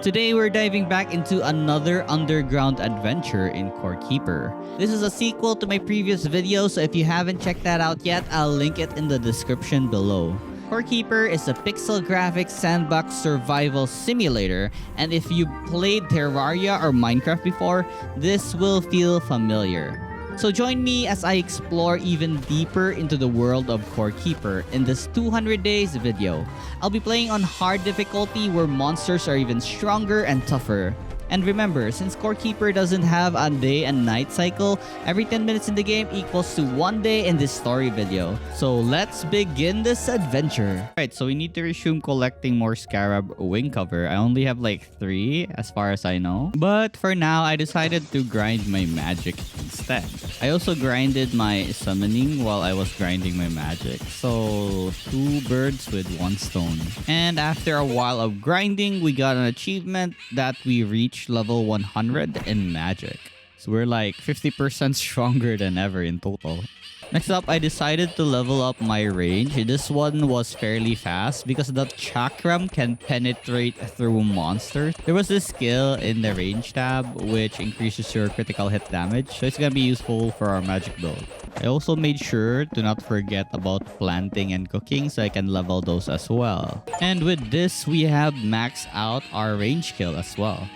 Today we're diving back into another underground adventure in Core Keeper. This is a sequel to my previous video, so if you haven't checked that out yet, I'll link it in the description below. Core Keeper is a pixel graphics sandbox survival simulator, and if you played Terraria or Minecraft before, this will feel familiar. So join me as I explore even deeper into the world of Core Keeper in this 200 days video. I'll be playing on hard difficulty where monsters are even stronger and tougher. And remember, since Core Keeper doesn't have a day and night cycle, every 10 minutes in the game equals to 1 day in this story video. So let's begin this adventure. Alright, so we need to resume collecting more scarab wing cover. I only have like 3 as far as I know. But for now, I decided to grind my magic instead. I also grinded my summoning while I was grinding my magic. So 2 birds with 1 stone. And after a while of grinding, we got an achievement that we reached level 100 in magic. So we're like 50% stronger than ever in total. Next up, I decided to level up my range. This one was fairly fast because the chakram can penetrate through monsters. There was this skill in the range tab which increases your critical hit damage, so it's gonna be useful for our magic build. I also made sure to not forget about planting and cooking so I can level those as well. And with this, we have maxed out our range skill as well.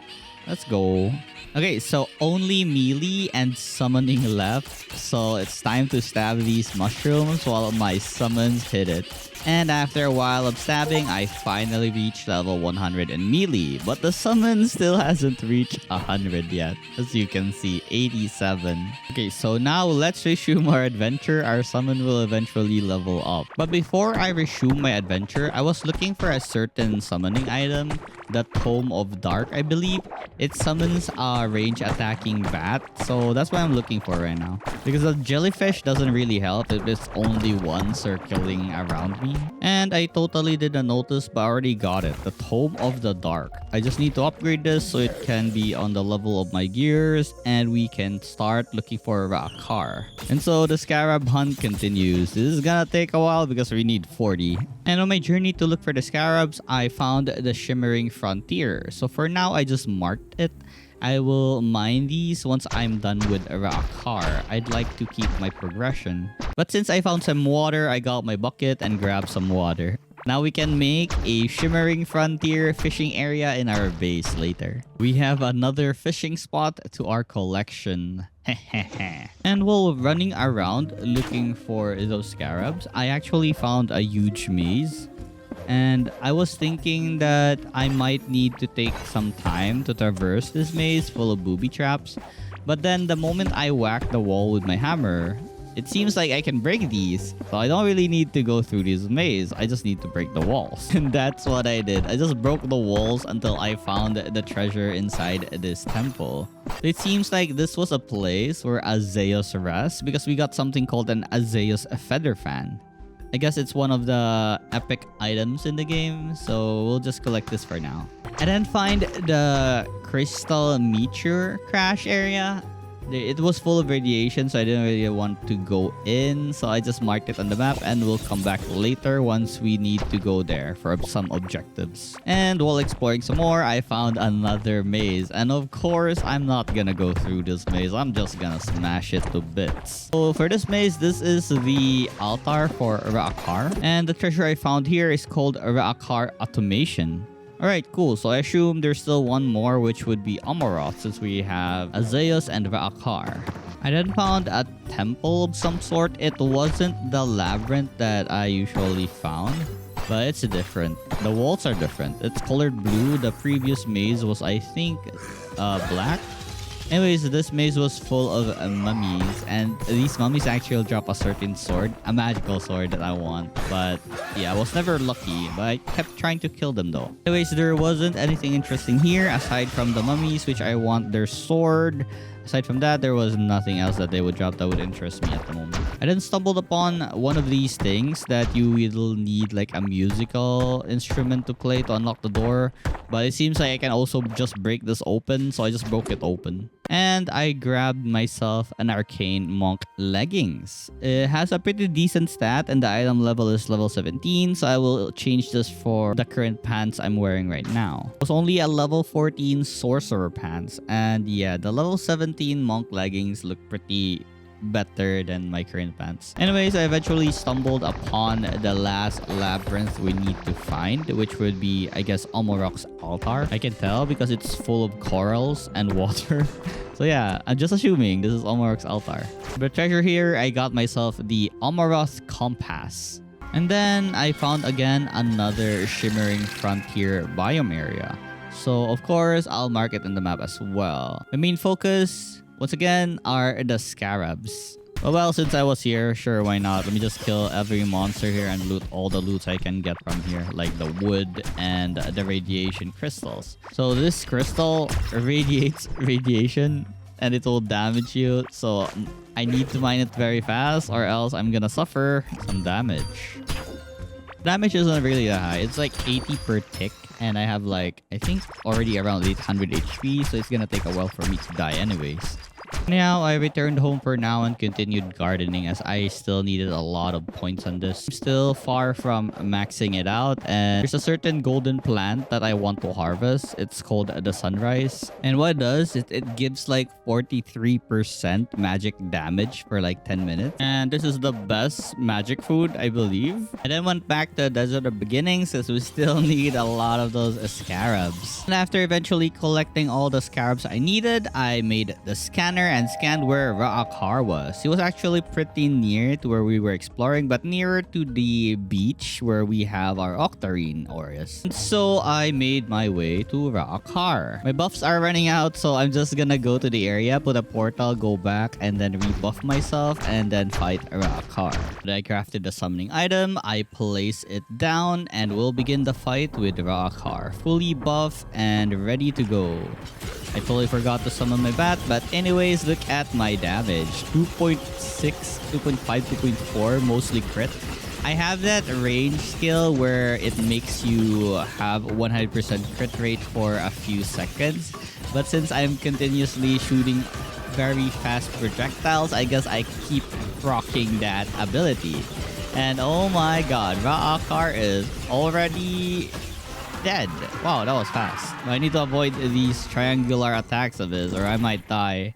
Let's go. Okay, so only melee and summoning left. So it's time to stab these mushrooms while my summons hit it. And after a while of stabbing, I finally reached level 100 in melee. But the summon still hasn't reached 100 yet. As you can see, 87. Okay, so now let's resume our adventure. Our summon will eventually level up. But before I resume my adventure, I was looking for a certain summoning item. The Tome of Dark, I believe. It summons a range attacking bat. So that's what I'm looking for right now. Because the jellyfish doesn't really help if it's only one circling around me. And I totally didn't notice, but I already got it. The Tome of the Dark. I just need to upgrade this so it can be on the level of my gears. And we can start looking for Ra-Akar. And so the scarab hunt continues. This is gonna take a while because we need 40. And on my journey to look for the scarabs, I found the Shimmering frontier. So for now, I just marked it. I will mine these once I'm done with Ra-Akar. I'd like to keep my progression. But since I found some water, I got my bucket and grabbed some water. Now we can make a Shimmering frontier fishing area in our base later. We have another fishing spot to our collection. And while running around looking for those scarabs, I actually found a huge maze. And I was thinking that I might need to take some time to traverse this maze full of booby traps. But then the moment I whack the wall with my hammer, it seems like I can break these. So I don't really need to go through this maze. I just need to break the walls. And that's what I did. I just broke the walls until I found the treasure inside this temple. It seems like this was a place where Azeus rests because we got something called an Azeus feather fan. I guess it's one of the epic items in the game, so we'll just collect this for now. I didn't find the crystal meteor crash area. It was full of radiation, so I didn't really want to go in. So I just marked it on the map and we'll come back later once we need to go there for some objectives. And while exploring some more, I found another maze. And of course, I'm not gonna go through this maze. I'm just gonna smash it to bits. So for this maze, this is the altar for Ra-Akar. And the treasure I found here is called Ra-Akar Automation. Alright, cool. So I assume there's still one more, which would be Amaroth, since we have Azeus and Ra-Akar. I then found a temple of some sort. It wasn't the labyrinth that I usually found, but it's different. The walls are different. It's colored blue. The previous maze was, I think, black. Anyways, this maze was full of mummies, and these mummies actually drop a certain sword, a magical sword that I want. But yeah, I was never lucky, but I kept trying to kill them though. Anyways, there wasn't anything interesting here aside from the mummies, which I want their sword. Aside from that, there was nothing else that they would drop that would interest me at the moment. I then stumbled upon one of these things that you will need like a musical instrument to play to unlock the door. But it seems like I can also just break this open, so I just broke it open. And I grabbed myself an arcane monk leggings. It has a pretty decent stat and the item level is level 17, so I will change this for the current pants I'm wearing right now. It was only a level 14 sorcerer pants, and yeah, the level 17 monk leggings look pretty better than my current pants. Anyways, I eventually stumbled upon the last labyrinth we need to find, which would be, I guess, Omorok's altar. I can tell because it's full of corals and water. So yeah, I'm just assuming this is Omorok's altar. The treasure here, I got myself the Omoroth compass. And then I found again another Shimmering Frontier biome area. So of course, I'll mark it in the map as well. The main focus, once again, are the scarabs. Well, since I was here, sure, why not? Let me just kill every monster here and loot all the loots I can get from here, like the wood and the radiation crystals. So this crystal radiates radiation and it will damage you. So I need to mine it very fast or else I'm gonna suffer some damage. Damage isn't really that high. It's like 80 per tick. And I have like, I think already around 800 HP. So it's gonna take a while for me to die anyways. Now, I returned home for now and continued gardening as I still needed a lot of points on this. I'm still far from maxing it out, and there's a certain golden plant that I want to harvest. It's called the Sunrise. And what it does is it gives like 43% magic damage for like 10 minutes. And this is the best magic food, I believe. I then went back to Desert of Beginnings because we still need a lot of those scarabs. And after eventually collecting all the scarabs I needed, I made the scanner and scanned where Ra-Akar was. He was actually pretty near to where we were exploring, but nearer to the beach where we have our Octarine auras. And so I made my way to Ra-Akar. My buffs are running out, so I'm just gonna go to the area, put a portal, go back, and then rebuff myself, and then fight Ra-Akar. I crafted the summoning item, I place it down, and we'll begin the fight with Ra-Akar. Fully buff and ready to go. I totally forgot to summon my bat, but anyways, look at my damage. 2.6, 2.5, 2.4, mostly crit. I have that range skill where it makes you have 100% crit rate for a few seconds. But since I'm continuously shooting very fast projectiles, I guess I keep rocking that ability. And oh my god, Ra-Akar is already dead. Wow, that was fast. I need to avoid these triangular attacks of his or I might die.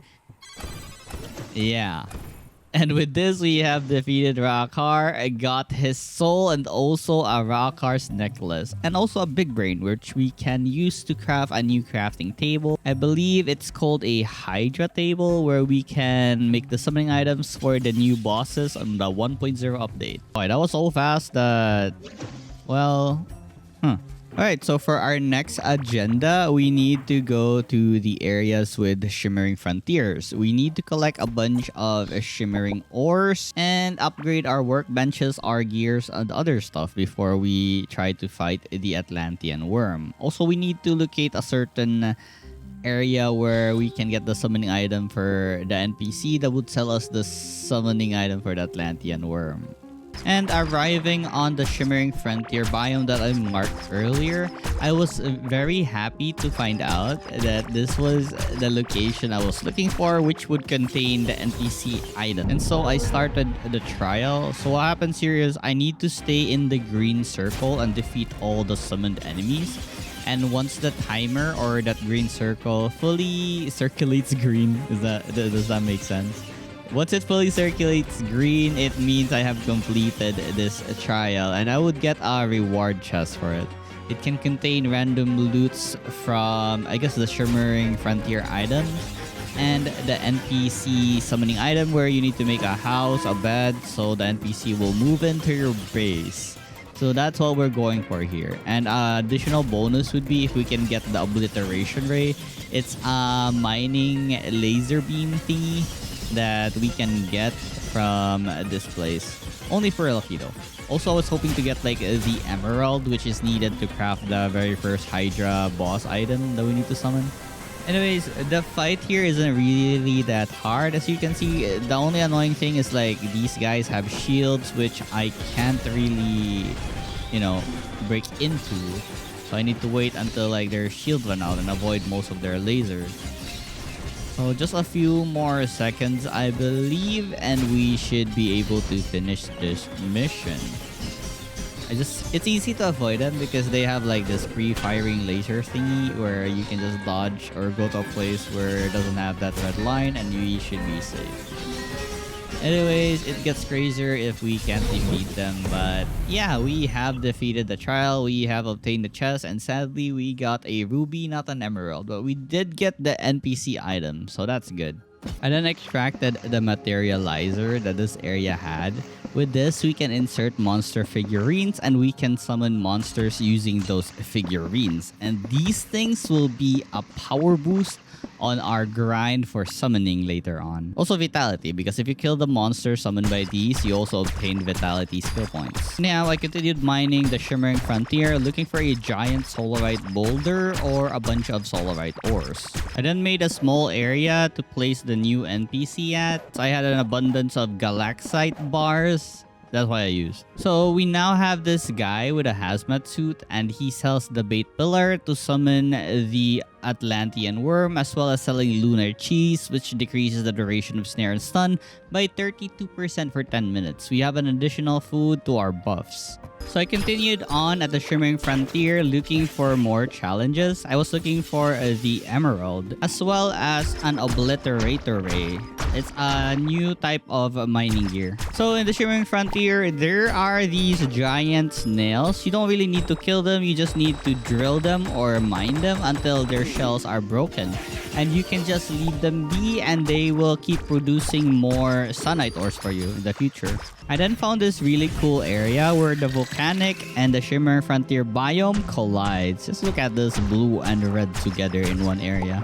Yeah. And with this, we have defeated Ra-Akar. I got his soul and also a Ra-Akar's necklace. And also a big brain, which we can use to craft a new crafting table. I believe it's called a Hydra table, where we can make the summoning items for the new bosses on the 1.0 update. Boy, that was so fast that... Well... Alright, so for our next agenda, we need to go to the areas with Shimmering Frontiers. We need to collect a bunch of Shimmering ores and upgrade our workbenches, our gears, and other stuff before we try to fight the Atlantean worm. Also, we need to locate a certain area where we can get the summoning item for the NPC that would sell us the summoning item for the Atlantean worm. And arriving on the Shimmering Frontier biome that I marked earlier, I was very happy to find out that this was the location I was looking for, which would contain the NPC item. And so I started the trial. So what happens here is I need to stay in the green circle and defeat all the summoned enemies. And once the timer or that green circle fully circulates green, does that make sense? Once it fully circulates green, it means I have completed this trial and I would get a reward chest for it. It can contain random loots from, I guess, the Shimmering Frontier items and the NPC summoning item where you need to make a house, a bed, so the NPC will move into your base. So that's what we're going for here. And additional bonus would be if we can get the obliteration ray. It's a mining laser beam thingy that we can get from this place. Only for lucky though. Also, I was hoping to get like the emerald, which is needed to craft the very first Hydra boss item that we need to summon. Anyways, the fight here isn't really that hard. As you can see, the only annoying thing is like these guys have shields, which I can't really, you know, break into. So I need to wait until like their shield run out and avoid most of their lasers. So just a few more seconds, I believe, and we should be able to finish this mission. It's easy to avoid them because they have like this pre-firing laser thingy where you can just dodge or go to a place where it doesn't have that red line and you should be safe. Anyways, it gets crazier if we can't defeat them, but yeah, we have defeated the trial, we have obtained the chest, and sadly we got a ruby, not an emerald, but we did get the NPC item, so that's good. I then extracted the materializer that this area had. With this, we can insert monster figurines and we can summon monsters using those figurines. And these things will be a power boost on our grind for summoning later on. Also vitality, because if you kill the monster summoned by these, you also obtain vitality skill points. Now, I continued mining the Shimmering Frontier, looking for a giant solarite boulder or a bunch of solarite ores. I then made a small area to place the new NPC at. I had an abundance of galaxite bars. That's what I used. So we now have this guy with a hazmat suit and he sells the bait pillar to summon the Atlantean worm, as well as selling lunar cheese, which decreases the duration of snare and stun by 32% for 10 minutes. We have an additional food to our buffs. So I continued on at the Shimmering Frontier looking for more challenges. I was looking for the Emerald, as well as an Obliterator Ray. It's a new type of mining gear. So in the Shimmering Frontier, there are these giant snails. You don't really need to kill them. You just need to drill them or mine them until their shells are broken. And you can just leave them be and they will keep producing more sunite ores for you in the future. I then found this really cool area where the volcanic and the Shimmering Frontier biome collides. Just look at this blue and red together in one area.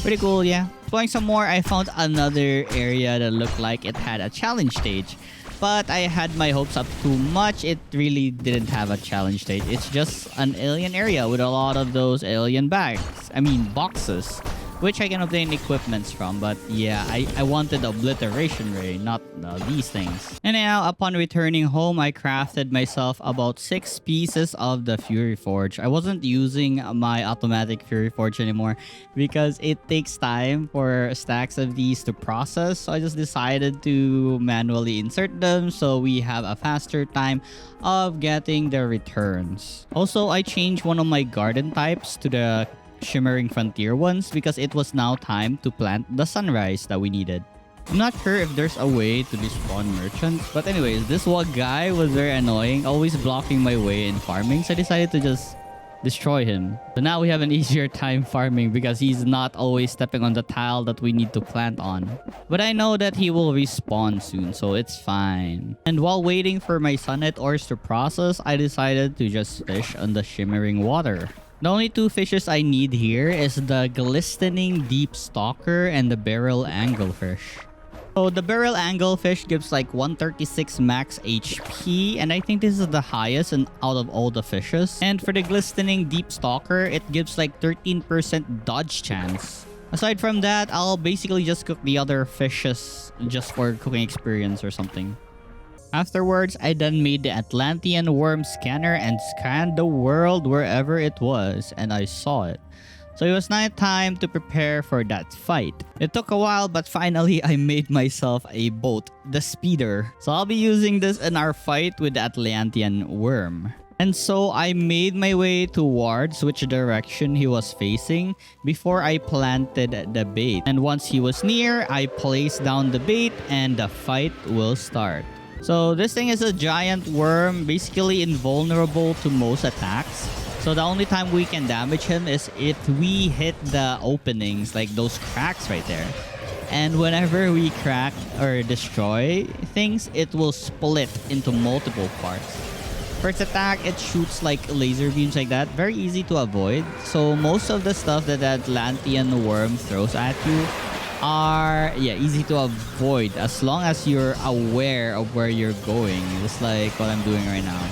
Pretty cool, yeah. Exploring some more, I found another area that looked like it had a challenge stage. But I had my hopes up too much. It really didn't have a challenge stage. It's just an alien area with a lot of those alien boxes, which I can obtain equipments from. But yeah, I wanted the Obliteration Ray, not these things. And now, upon returning home, I crafted myself about 6 pieces of the Fury Forge. I wasn't using my automatic Fury Forge anymore because it takes time for stacks of these to process. So I just decided to manually insert them so we have a faster time of getting the returns. Also, I changed one of my garden types to the Shimmering Frontier ones because it was now time to plant the sunrise that we needed. I'm not sure if there's a way to despawn merchants, but anyways, this one guy was very annoying, always blocking my way in farming, so I decided to just destroy him. So now we have an easier time farming because he's not always stepping on the tile that we need to plant on. But I know that he will respawn soon, so it's fine. And while waiting for my sunite ores to process, I decided to just fish on the shimmering water. The only 2 fishes I need here is the glistening deep stalker and the barrel anglefish. So the barrel anglefish gives like 136 max HP, and I think this is the highest out of all the fishes. And for the glistening deep stalker, it gives like 13% dodge chance. Aside from that, I'll basically just cook the other fishes just for cooking experience or something. Afterwards, I then made the Atlantean worm scanner and scanned the world wherever it was, and I saw it. So it was now time to prepare for that fight. It took a while, but finally I made myself a boat, the Speeder. So I'll be using this in our fight with the Atlantean worm. And so I made my way towards which direction he was facing before I planted the bait. And once he was near, I placed down the bait and the fight will start. So this thing is a giant worm, basically invulnerable to most attacks. So the only time we can damage him is if we hit the openings, like those cracks right there. And whenever we crack or destroy things, it will split into multiple parts. First attack, it shoots like laser beams like that. Very easy to avoid. So most of the stuff that the Atlantean worm throws at you are easy to avoid as long as you're aware of where you're going, just like what I'm doing right now.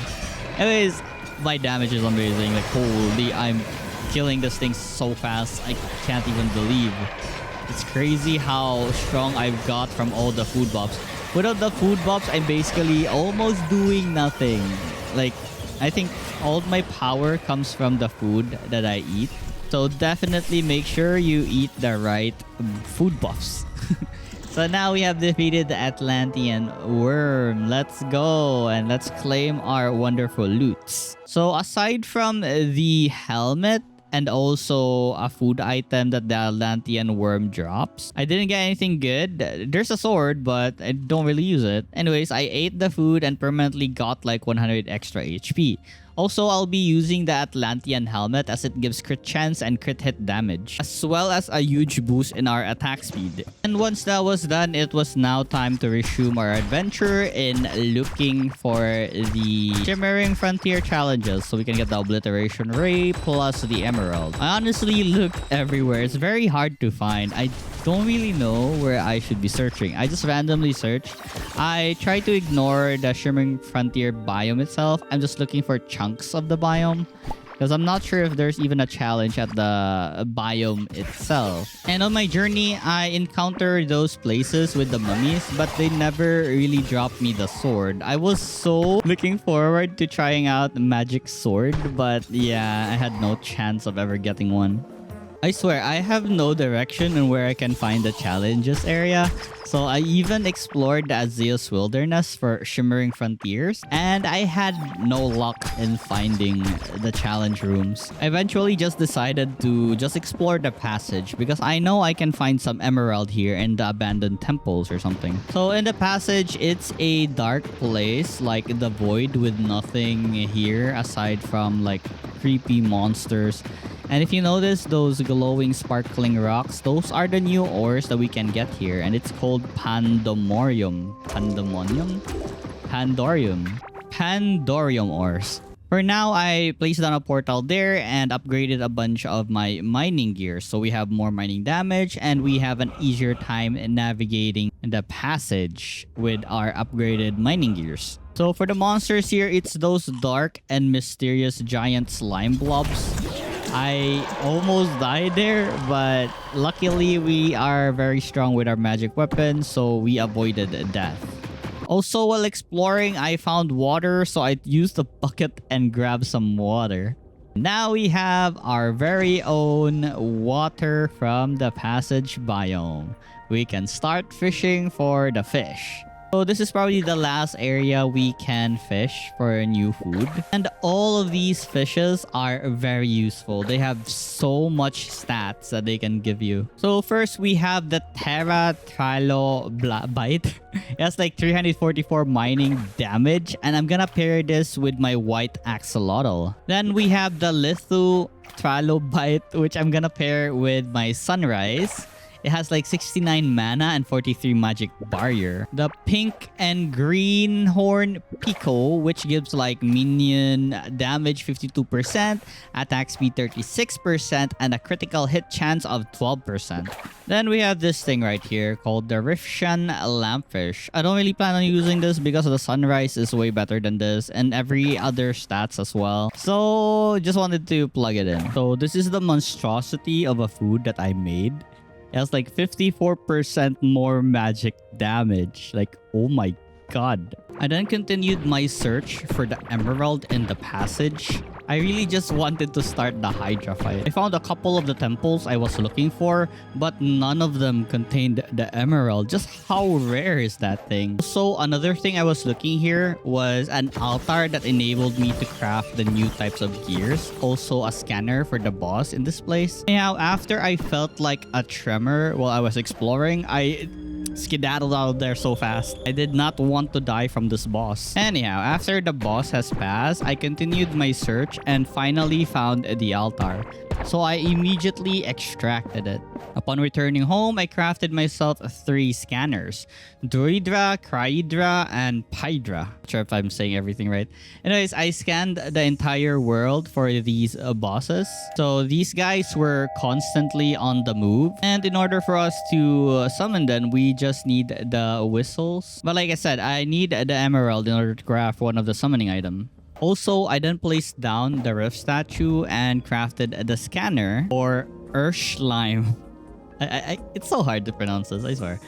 Anyways, my damage is amazing. Like, holy, I'm killing this thing so fast, I can't even believe. It's crazy how strong I've got from all the food buffs. Without the food buffs, I'm basically almost doing nothing. Like, I think all my power comes from the food that I eat. So definitely make sure you eat the right food buffs. So now we have defeated the Atlantean worm. Let's go and let's claim our wonderful loots. So aside from the helmet and also a food item that the Atlantean worm drops, I didn't get anything good. There's a sword, but I don't really use it. Anyways, I ate the food and permanently got like 100 extra HP. Also, I'll be using the Atlantean helmet as it gives crit chance and crit hit damage, as well as a huge boost in our attack speed. And once that was done, it was now time to resume our adventure in looking for the Shimmering Frontier challenges so we can get the Obliteration Ray plus the Emerald. I honestly looked everywhere. It's very hard to find. I don't really know where I should be searching. I just randomly searched. I try to ignore the Shimmering Frontier biome itself. I'm just looking for chunks of the biome because I'm not sure if there's even a challenge at the biome itself. And on my journey, I encountered those places with the mummies, but they never really dropped me the sword. I was so looking forward to trying out the magic sword, but yeah, I had no chance of ever getting one. I swear, I have no direction on where I can find the challenges area. So I even explored the Azeus Wilderness for Shimmering Frontiers, and I had no luck in finding the challenge rooms. I eventually just decided to just explore the passage because I know I can find some emerald here in the abandoned temples or something. So in the passage, it's a dark place like the void with nothing here aside from like creepy monsters. And if you notice those glowing sparkling rocks, those are the new ores that we can get here, and it's called Pandemonium. Pandorium ores. For now, I placed down a portal there and upgraded a bunch of my mining gear. So we have more mining damage and we have an easier time in navigating the passage with our upgraded mining gears. So for the monsters here, it's those dark and mysterious giant slime blobs. I almost died there, but luckily we are very strong with our magic weapons, so we avoided death. Also, while exploring, I found water, so I used a bucket and grabbed some water. Now we have our very own water from the passage biome. We can start fishing for the fish. So this is probably the last area we can fish for new food. And all of these fishes are very useful. They have so much stats that they can give you. So first we have the Terra Trilobite. It has like 344 mining damage. And I'm gonna pair this with my white axolotl. Then we have the Lithu Trilobite, which I'm gonna pair with my sunrise. It has like 69 mana and 43 magic barrier. The pink and green horn Pico, which gives like minion damage 52%, attack speed 36%, and a critical hit chance of 12%. Then we have this thing right here called the Rifshan Lampfish. I don't really plan on using this because the sunrise is way better than this and every other stats as well. So just wanted to plug it in. So this is the monstrosity of a food that I made. It has like 54% more magic damage. Like, oh my god. I then continued my search for the emerald in the passage. I really just wanted to start the Hydra fight. I found a couple of the temples I was looking for, but none of them contained the emerald. Just how rare is that thing? So another thing I was looking here was an altar that enabled me to craft the new types of gears. Also a scanner for the boss in this place. Now, after I felt like a tremor while I was exploring, I skedaddled out there so fast. I did not want to die from this boss. Anyhow, after the boss has passed, I continued my search and finally found the altar. So I immediately extracted it. Upon returning home, I crafted myself 3 scanners. Druidra, Cryidra, and Hydra. Not sure if I'm saying everything right. Anyways, I scanned the entire world for these bosses. So these guys were constantly on the move. And in order for us to summon them, we just need the whistles. But like I said, I need the emerald in order to craft one of the summoning items. Also, I then placed down the rift statue and crafted the scanner for Urslime. It's so hard to pronounce this, I swear.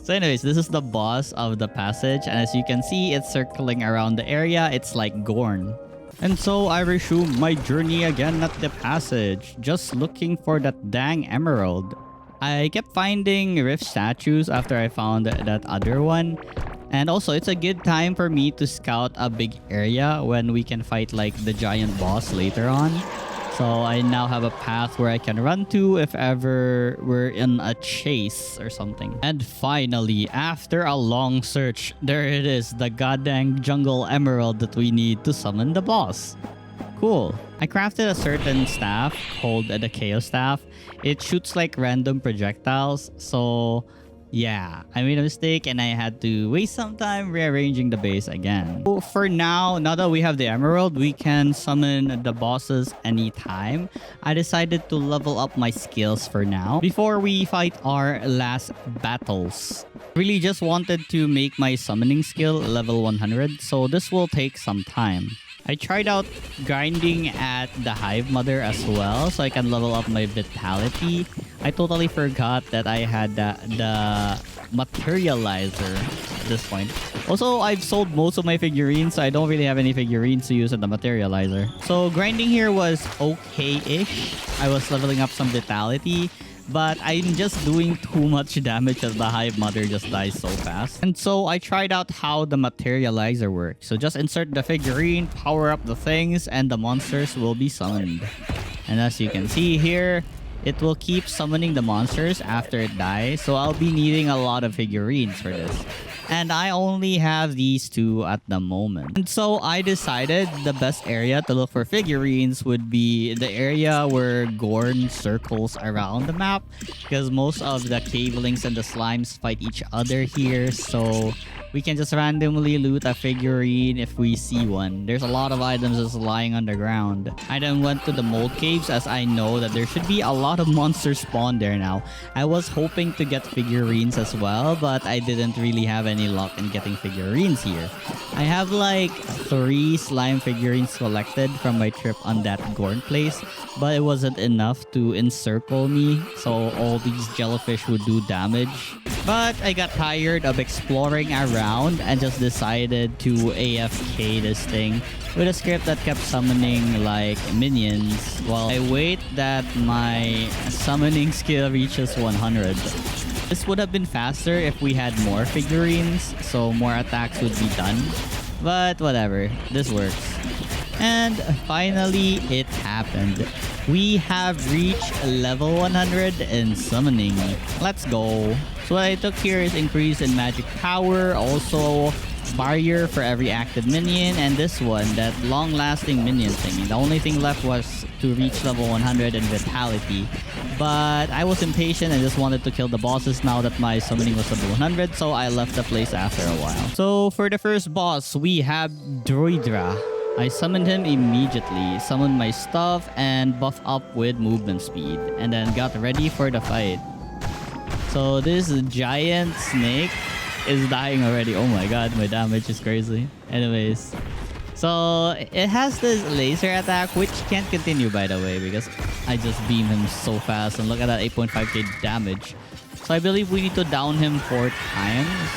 So anyways, this is the boss of the passage, and as you can see, it's circling around the area. It's like Gorn. And so I resumed my journey again at the passage, just looking for that dang emerald. I kept finding rift statues after I found that other one. And also, it's a good time for me to scout a big area when we can fight like the giant boss later on. So I now have a path where I can run to if ever we're in a chase or something. And finally, after a long search, there it is, the goddamn jungle emerald that we need to summon the boss. Cool. I crafted a certain staff called the Chaos Staff. It shoots like random projectiles, so yeah, I made a mistake and I had to waste some time rearranging the base again. So for now that we have the emerald, we can summon the bosses anytime. I decided to level up my skills for now before we fight our last battles. Really just wanted to make my summoning skill level 100, so this will take some time. I tried out grinding at the Hive Mother as well so I can level up my vitality. I totally forgot that I had the materializer at this point. Also, I've sold most of my figurines, so I don't really have any figurines to use at the materializer. So grinding here was okay-ish. I was leveling up some vitality, but I'm just doing too much damage as the Hive Mother just dies so fast. And so I tried out how the materializer works. So just insert the figurine, power up the things, and the monsters will be summoned. And as you can see here, it will keep summoning the monsters after it dies. So I'll be needing a lot of figurines for this. And I only have these two at the moment. And so I decided the best area to look for figurines would be the area where Gorn circles around the map. Because most of the cavelings and the slimes fight each other here. So we can just randomly loot a figurine if we see one. There's a lot of items just lying on the ground. I then went to the mold caves as I know that there should be a lot of monsters spawned there now. I was hoping to get figurines as well, but I didn't really have any luck in getting figurines here. I have like 3 slime figurines collected from my trip on that Gorn place, but it wasn't enough to encircle me, so all these jellyfish would do damage. But I got tired of exploring around and just decided to AFK this thing with a script that kept summoning like minions while I wait that my summoning skill reaches 100. This would have been faster if we had more figurines, so more attacks would be done. But whatever, this works. And finally, it happened. We have reached level 100 in summoning. Let's go. So what I took here is increase in magic power, also barrier for every active minion, and this one, that long-lasting minion thing. The only thing left was to reach level 100 in vitality. But I was impatient and just wanted to kill the bosses now that my summoning was level 100, so I left the place after a while. So for the first boss, we have Hydra. I summoned him immediately, summoned my stuff, and buff up with movement speed, and then got ready for the fight. So this giant snake is dying already. Oh my god, my damage is crazy. Anyways, so it has this laser attack, which can't continue by the way, because I just beam him so fast, and look at that 8.5k damage. So I believe we need to down him 4 times.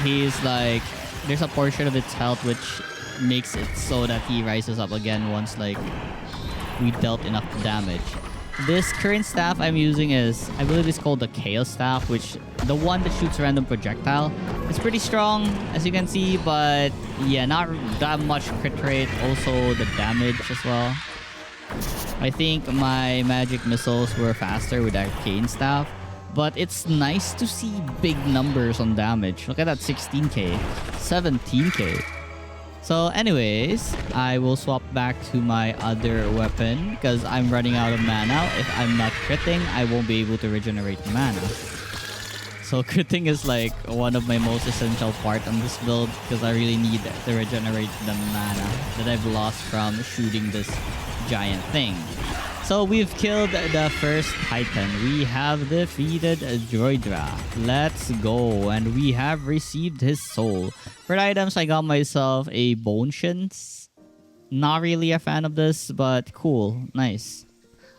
He's like, there's a portion of its health which makes it so that he rises up again once like we dealt enough damage. This current staff I'm using is, I believe it's called the Chaos Staff, which the one that shoots random projectile. It's pretty strong as you can see, but yeah, not that much crit rate. Also the damage as well. I think my magic missiles were faster with Arcane Staff, but it's nice to see big numbers on damage. Look at that, 16k, 17k. So anyways, I will swap back to my other weapon because I'm running out of mana. If I'm not critting, I won't be able to regenerate mana. So critting is like one of my most essential part on this build because I really need to regenerate the mana that I've lost from shooting this giant thing. So we've killed the first Titan. We have defeated Hydra. Let's go. And we have received his soul. For the items, I got myself a Bone Shins. Not really a fan of this, but cool. Nice.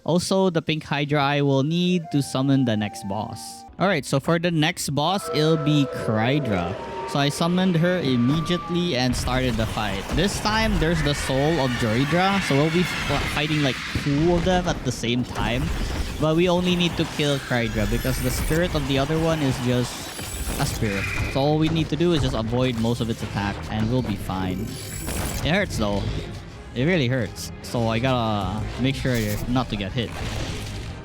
Also, the pink Hydra I will need to summon the next boss. Alright, so for the next boss, it'll be Hydra. So I summoned her immediately and started the fight. This time, there's the soul of Hydra, so we'll be fighting like 2 of them at the same time. But we only need to kill Hydra because the spirit of the other one is just a spirit. So all we need to do is just avoid most of its attack and we'll be fine. It hurts though. It really hurts. So I gotta make sure not to get hit.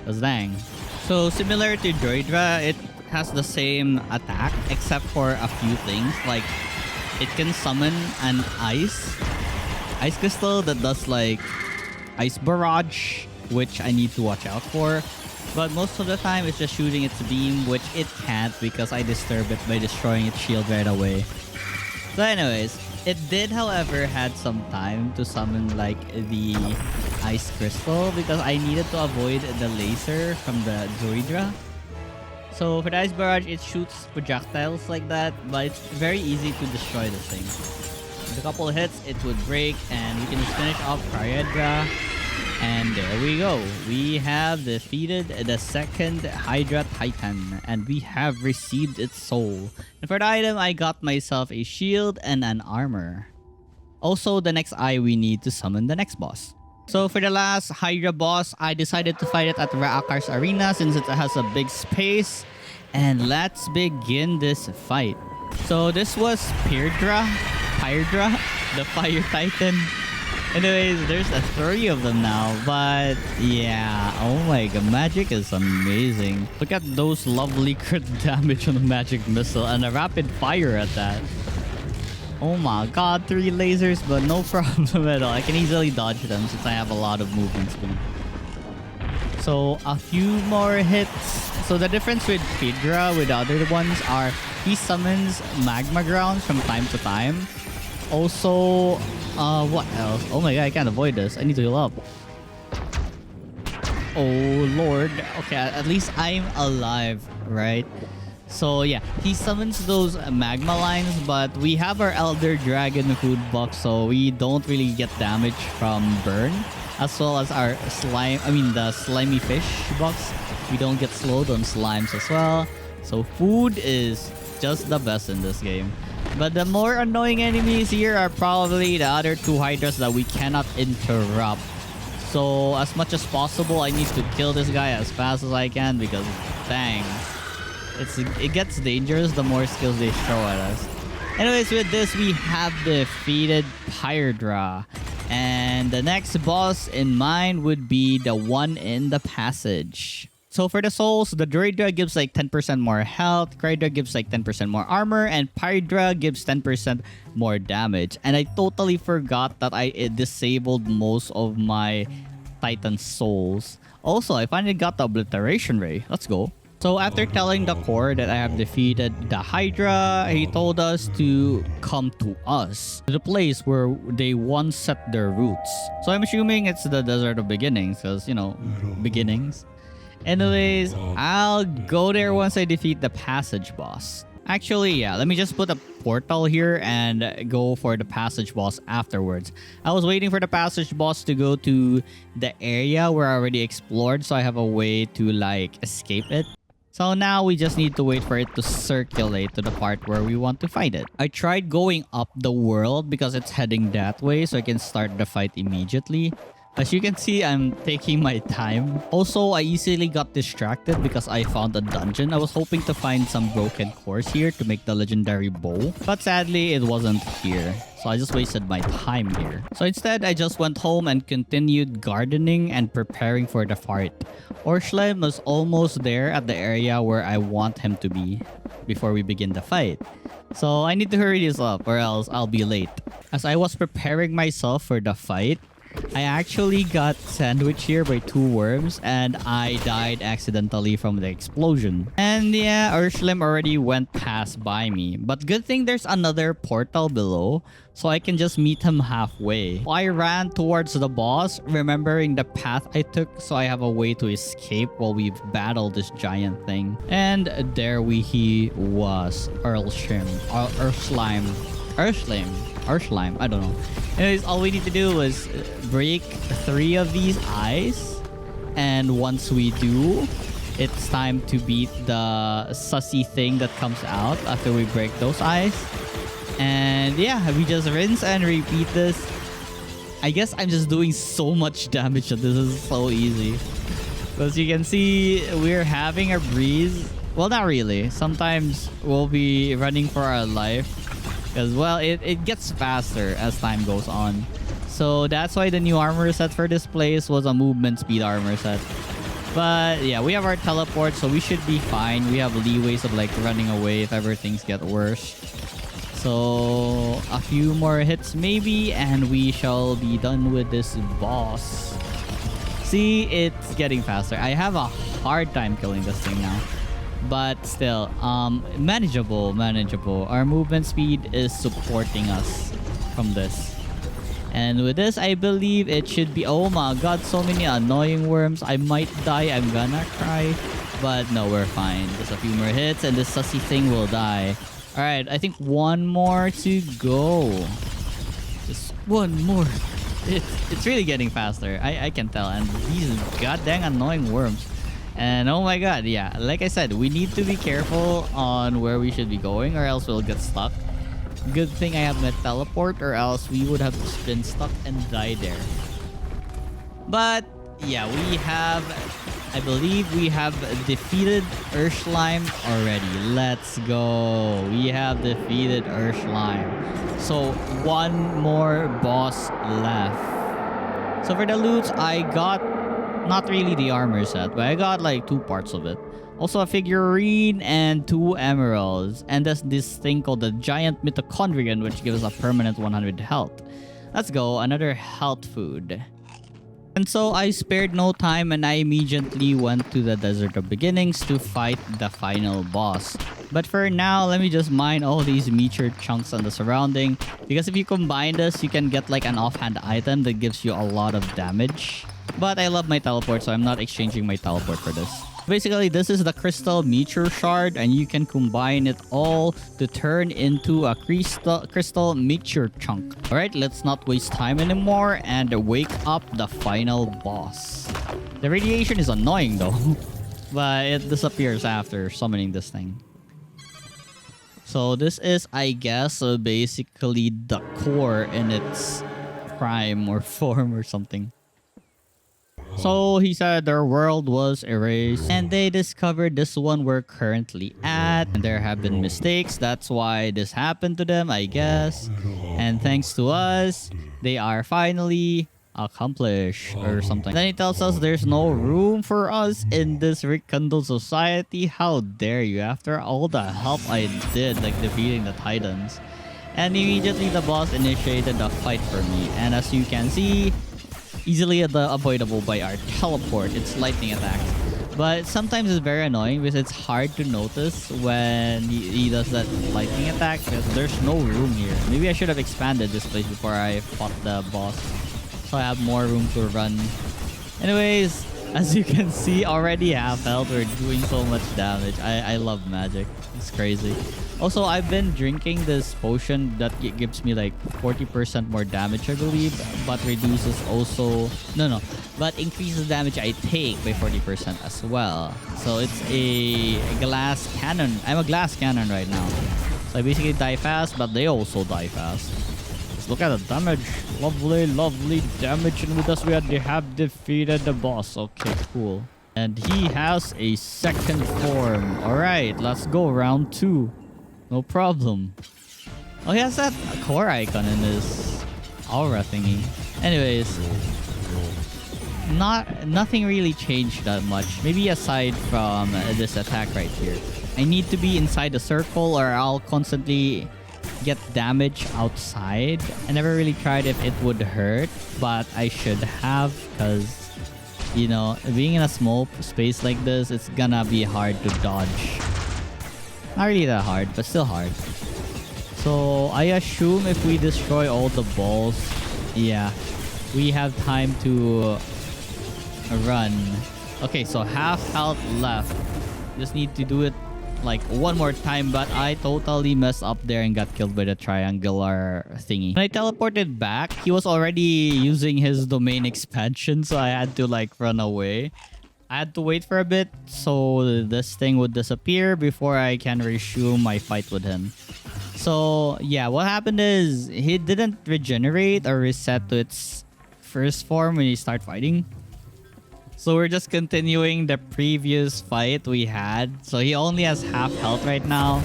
Cause dang. So similar to Hydra, it has the same attack except for a few things. Like it can summon an ice crystal that does like ice barrage, which I need to watch out for. But most of the time it's just shooting its beam, which it can't because I disturb it by destroying its shield right away. So anyways, it did however had some time to summon like the ice crystal because I needed to avoid the laser from the Hydra. So for the ice barrage, it shoots projectiles like that, but it's very easy to destroy this thing. With a couple of hits, it would break and we can just finish off Hydra. And there we go. We have defeated the second Hydra Titan and we have received its soul. And for the item, I got myself a shield and an armor. Also, the next eye we need to summon the next boss. So for the last Hydra boss, I decided to fight it at Ra-Akar's arena since it has a big space. And let's begin this fight. So this was Hydra, the Fire Titan. Anyways, there's 3 of them now, but yeah, oh my god, magic is amazing. Look at those lovely crit damage on the magic missile and a rapid fire at that. Oh my god, 3 lasers, but no problem at all. I can easily dodge them since I have a lot of movement speed. So a few more hits. So the difference with Hydra with the other ones are he summons magma grounds from time to time. Also, what else? Oh my god, I can't avoid this. I need to heal up. Oh lord. Okay, at least I'm alive, right? So yeah, he summons those magma lines, but we have our Elder Dragon Hood buff, so we don't really get damage from burn. As well as our the slimy fish buffs. We don't get slowed on slimes as well. So food is just the best in this game. But the more annoying enemies here are probably the other 2 Hydras that we cannot interrupt. So as much as possible, I need to kill this guy as fast as I can because dang, it gets dangerous the more skills they throw at us. Anyways, with this, we have defeated Hydra. And the next boss in mind would be the one in the passage. So for the souls, the Hydra gives like 10% more health, Hydra gives like 10% more armor, and Hydra gives 10% more damage. And I totally forgot that I disabled most of my Titan souls. Also, I finally got the obliteration ray. Let's go. So after telling the core that I have defeated the Hydra, he told us to come to us, to the place where they once set their roots. So I'm assuming it's the Desert of Beginnings, because, you know, beginnings. Anyways, I'll go there once I defeat the passage boss. Actually, yeah, let me just put a portal here and go for the passage boss afterwards. I was waiting for the passage boss to go to the area where I already explored, so I have a way to like escape it. So now we just need to wait for it to circulate to the part where we want to fight it. I tried going up the world because it's heading that way, so I can start the fight immediately. As you can see, I'm taking my time. Also, I easily got distracted because I found a dungeon. I was hoping to find some broken cores here to make the legendary bow. But sadly, it wasn't here. So I just wasted my time here. So instead, I just went home and continued gardening and preparing for the fight. Orschleim was almost there at the area where I want him to be before we begin the fight. So I need to hurry this up or else I'll be late. As I was preparing myself for the fight, I actually got sandwiched here by 2 worms and I died accidentally from the explosion. And yeah, Orschleim already went past by me. But good thing there's another portal below, so I can just meet him halfway. I ran towards the boss, remembering the path I took, so I have a way to escape while we battle this giant thing. And there he was, Orschleim, I don't know. Anyways, all we need to do is break 3 of these eyes. And once we do, it's time to beat the sussy thing that comes out after we break those eyes. And yeah, we just rinse and repeat this. I guess I'm just doing so much damage that this is so easy. As you can see, we're having a breeze. Well, not really. Sometimes we'll be running for our life. Because, well, it gets faster as time goes on. So that's why the new armor set for this place was a movement speed armor set. But yeah, we have our teleport, so we should be fine. We have leeways of like running away if ever things get worse. So a few more hits maybe, and we shall be done with this boss. See, it's getting faster. I have a hard time killing this thing now. But still, manageable. Our movement speed is supporting us from this. And with this, I believe it should be... Oh my god, so many annoying worms. I might die. I'm gonna cry. But no, we're fine. Just a few more hits and this sussy thing will die. Alright, I think one more to go. Just one more. It's really getting faster. I can tell. And these goddamn annoying worms. And oh my god, yeah. Like I said, we need to be careful on where we should be going or else we'll get stuck. Good thing I have my teleport or else we would have been stuck and died there. But yeah, we have... I believe we have defeated Urslime already. Let's go. We have defeated Urslime. So one more boss left. So for the loot, I got not really the armor set, but I got like 2 parts of it. Also a figurine and 2 emeralds. And there's this thing called the giant mitochondrion, which gives a permanent 100 health. Let's go. Another health food. And so I spared no time and I immediately went to the Desert of Beginnings to fight the final boss. But for now, let me just mine all these meteor chunks on the surrounding. Because if you combine this, you can get like an offhand item that gives you a lot of damage. But I love my teleport, so I'm not exchanging my teleport for this. Basically, this is the crystal meteor shard and you can combine it all to turn into a crystal meteor chunk. Alright, let's not waste time anymore and wake up the final boss. The radiation is annoying though, but it disappears after summoning this thing. So this is, I guess, basically the core in its prime or form or something. So he said their world was erased and they discovered this one we're currently at. And there have been mistakes. That's why this happened to them, I guess. And thanks to us, they are finally accomplished or something. Then he tells us there's no room for us in this rekindled society. How dare you, after all the help I did, like defeating the Titans. And immediately the boss initiated the fight for me. And as you can see, easily avoidable by our teleport. It's lightning attacks. But sometimes it's very annoying because it's hard to notice when he does that lightning attack because there's no room here. Maybe I should have expanded this place before I fought the boss, so I have more room to run. Anyways, as you can see, already half health. We're doing so much damage. I love magic. It's crazy. Also, I've been drinking this potion that gives me like 40% more damage, I believe, but reduces also... No. But increases damage I take by 40% as well. So it's a glass cannon. I'm a glass cannon right now. So I basically die fast, but they also die fast. Let's look at the damage. Lovely damage. And with us, we have defeated the boss. Okay, cool. And he has a second form. Alright, let's go round 2. No problem. Oh, he has that core icon in his aura thingy. Anyways, nothing really changed that much. Maybe aside from this attack right here. I need to be inside the circle or I'll constantly get damage outside. I never really tried if it would hurt, but I should have because, you know, being in a small space like this, it's gonna be hard to dodge. Not really that hard, but still hard. So I assume if we destroy all the balls, yeah, we have time to run. Okay, so half health left. Just need to do it like one more time, but I totally messed up there and got killed by the triangular thingy. When I teleported back, he was already using his domain expansion, so I had to like run away. I had to wait for a bit so this thing would disappear before I can resume my fight with him. So yeah, what happened is he didn't regenerate or reset to its first form when you start fighting. So we're just continuing the previous fight we had. So he only has half health right now.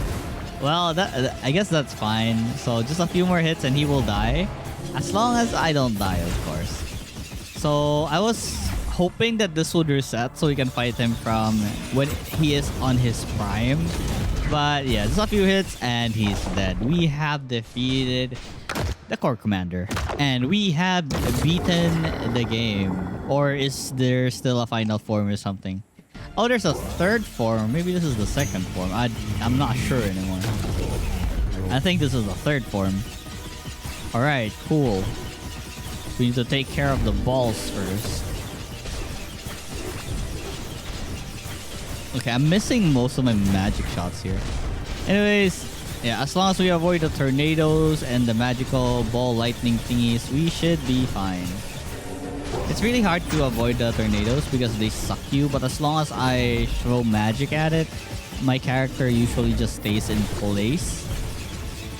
Well, I guess that's fine. So just a few more hits and he will die. As long as I don't die, of course. So I was hoping that this would reset so we can fight him from when he is on his prime. But yeah, just a few hits and he's dead. We have defeated the core commander. And we have beaten the game. Or is there still a final form or something? Oh, there's a third form. Maybe this is the second form. I'm not sure anymore. I think this is the third form. Alright, cool. We need to take care of the balls first. Okay, I'm missing most of my magic shots here. Anyways, yeah, as long as we avoid the tornadoes and the magical ball lightning thingies, we should be fine. It's really hard to avoid the tornadoes because they suck you, but as long as I throw magic at it, my character usually just stays in place.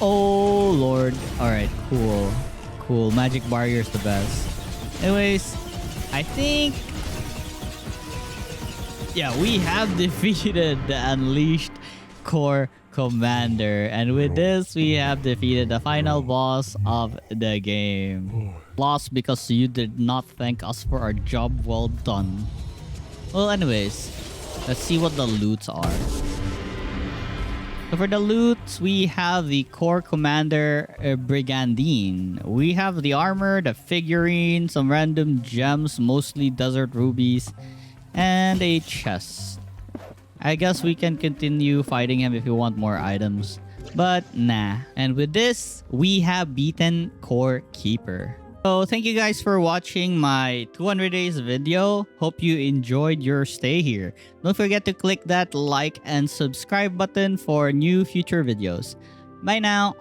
Oh lord. Alright, cool. Cool. Magic barrier is the best. Anyways, I think... yeah, we have defeated the Unleashed Core Commander. And with this, we have defeated the final boss of the game. Lost because you did not thank us for our job well done. Well, anyways, let's see what the loots are. So for the loots, we have the Core Commander Brigandine. We have the armor, the figurine, some random gems, mostly desert rubies, and a chest. I guess we can continue fighting him if we want more items. But nah. And with this, we have beaten Core Keeper. So thank you guys for watching my 200 days video. Hope you enjoyed your stay here. Don't forget to click that like and subscribe button for new future videos. Bye now.